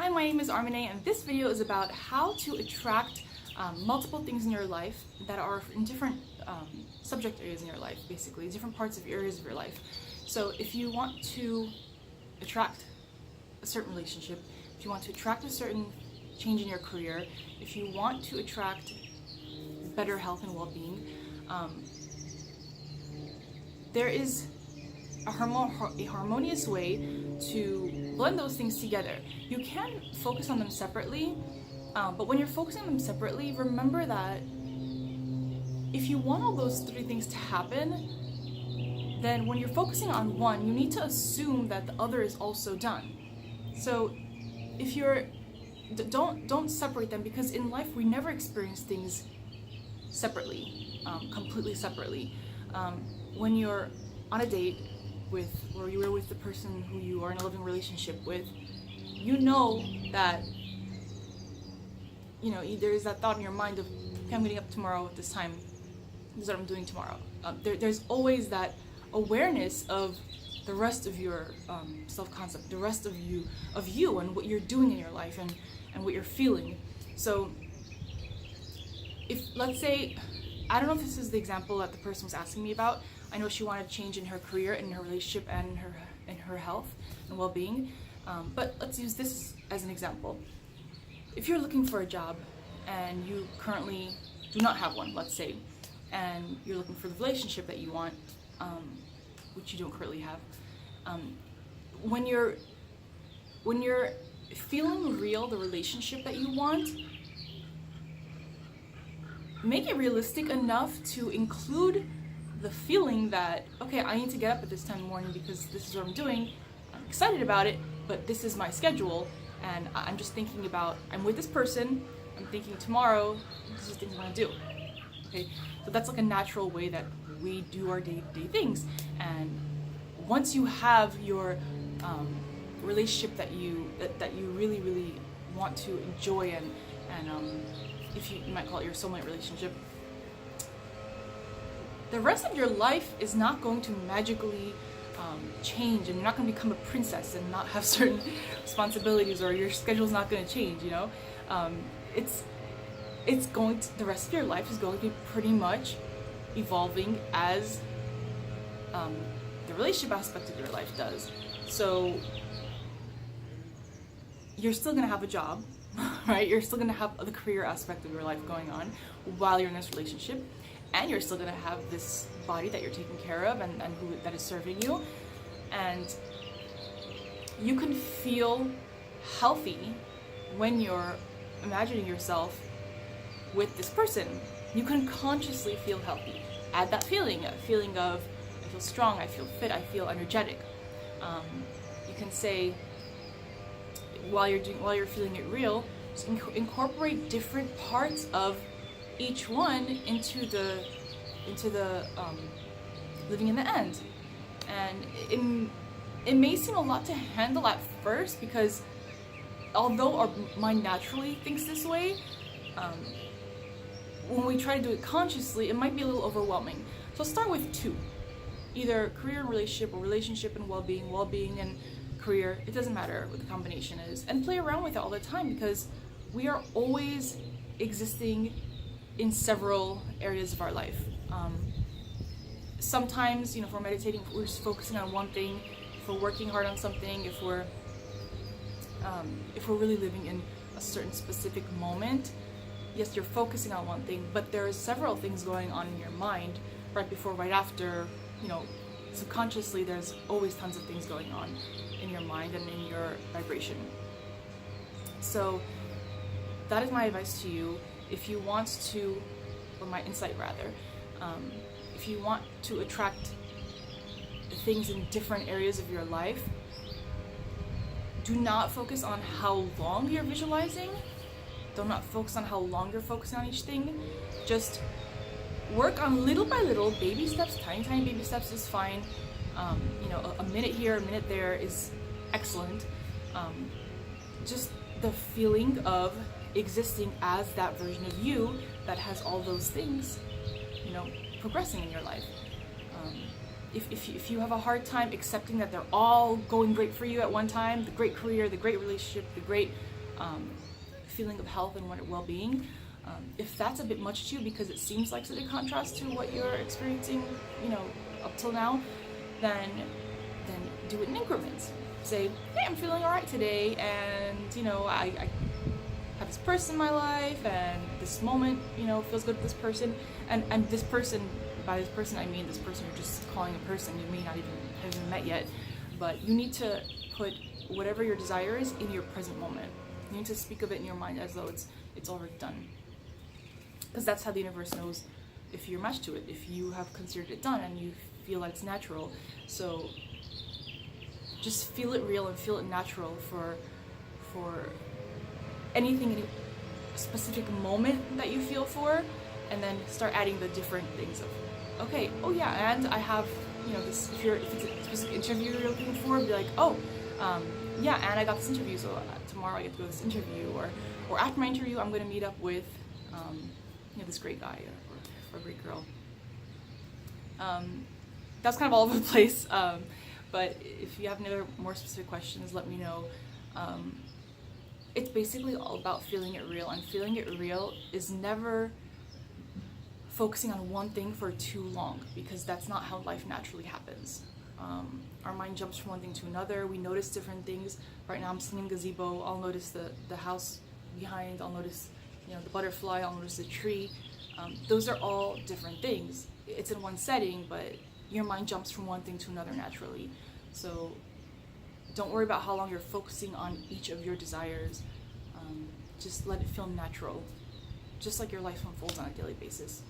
Hi, my name is Armine, and this video is about how to attract multiple things in your life that are in different subject areas in your life, basically, different parts of areas of your life. So if you want to attract a certain relationship, if you want to attract a certain change in your career, if you want to attract better health and well-being, there is a harmonious way to blend those things together. You can focus on them separately, but when you're focusing on them separately, remember that if you want all those three things to happen, then when you're focusing on one, you need to assume that the other is also done. So if you're don't separate them, because in life we never experience things separately, completely separately. When you're on a date or you were with the person who you are in a living relationship with, you know that, there is that thought in your mind of, okay, I'm getting up tomorrow at this time, this is what I'm doing tomorrow. There's always that awareness of the rest of your self-concept, the rest of you and what you're doing in your life and what you're feeling. So if, let's say, I don't know if this is the example that the person was asking me about. I know she wanted change in her career, in her relationship, and in her health and well-being. But let's use this as an example. If you're looking for a job and you currently do not have one, let's say, and you're looking for the relationship that you want, which you don't currently have, when you're feeling real, the relationship that you want, make it realistic enough to include the feeling that, okay, I need to get up at this time in the morning because this is what I'm doing. I'm excited about it, but this is my schedule, and I'm just thinking about, I'm with this person, I'm thinking tomorrow, this is things I want to do. Okay, so that's like a natural way that we do our day-to-day things. And once you have your relationship that you really want to enjoy, and if you might call it your soulmate relationship, the rest of your life is not going to magically change, and you're not going to become a princess and not have certain responsibilities, or your schedule's not going to change. It's going to, the rest of your life is going to be pretty much evolving as the relationship aspect of your life does. So you're still going to have a job, right? You're still going to have the career aspect of your life going on while you're in this relationship, and you're still going to have this body that you're taking care of and that is serving you. And you can feel healthy when you're imagining yourself with this person. You can consciously feel healthy. Add that feeling, of, I feel strong, I feel fit, I feel energetic. You can say, while you're feeling it real, just incorporate different parts of each one into the living in the end. And it may seem a lot to handle at first, because although our mind naturally thinks this way, when we try to do it consciously, it might be a little overwhelming. So start with two, either career and relationship, or relationship and well-being and career. It doesn't matter what the combination is, and play around with it all the time, because we are always existing in several areas of our life. Sometimes, if we're meditating, we're just focusing on one thing. If we're working hard on something, if we're really living in a certain specific moment, yes, you're focusing on one thing, but there are several things going on in your mind right before, right after. Subconsciously, there's always tons of things going on in your mind and in your vibration. So that is my advice to you. If you want to, or my insight rather, if you want to attract things in different areas of your life, do not focus on how long you're visualizing. Do not focus on how long you're focusing on each thing. Just work on little by little, baby steps, tiny baby steps is fine. A minute here, a minute there is excellent. Just the feeling of existing as that version of you that has all those things, progressing in your life. If you have a hard time accepting that they're all going great for you at one time, the great career, the great relationship, the great feeling of health and well-being. If that's a bit much to you because it seems like such a contrast to what you're experiencing, up till now, then do it in increments. Say, hey, I'm feeling all right today, and I have this person in my life, and this moment, feels good with this person, and this person, by this person I mean this person you're just calling a person you may not even have even met yet, but you need to put whatever your desire is in your present moment. You need to speak of it in your mind as though it's already done, because that's how the universe knows if you're matched to it, if you have considered it done and you feel like it's natural. So just feel it real and feel it natural for anything, any specific moment that you feel for, and then start adding the different things of, okay, oh yeah, and I have, this, if it's a specific interview you're looking for, be like, oh, yeah, and I got this interview, so tomorrow I get to go to this interview, or after my interview I'm going to meet up with, this great guy or a great girl. That's kind of all over the place, but if you have any other more specific questions, let me know. It's basically all about feeling it real, and feeling it real is never focusing on one thing for too long, because that's not how life naturally happens. Our mind jumps from one thing to another. We notice different things. Right now I'm sitting in gazebo, I'll notice the house behind, I'll notice the butterfly, I'll notice the tree. Those are all different things. It's in one setting, but your mind jumps from one thing to another naturally. So don't worry about how long you're focusing on each of your desires. Just let it feel natural, just like your life unfolds on a daily basis.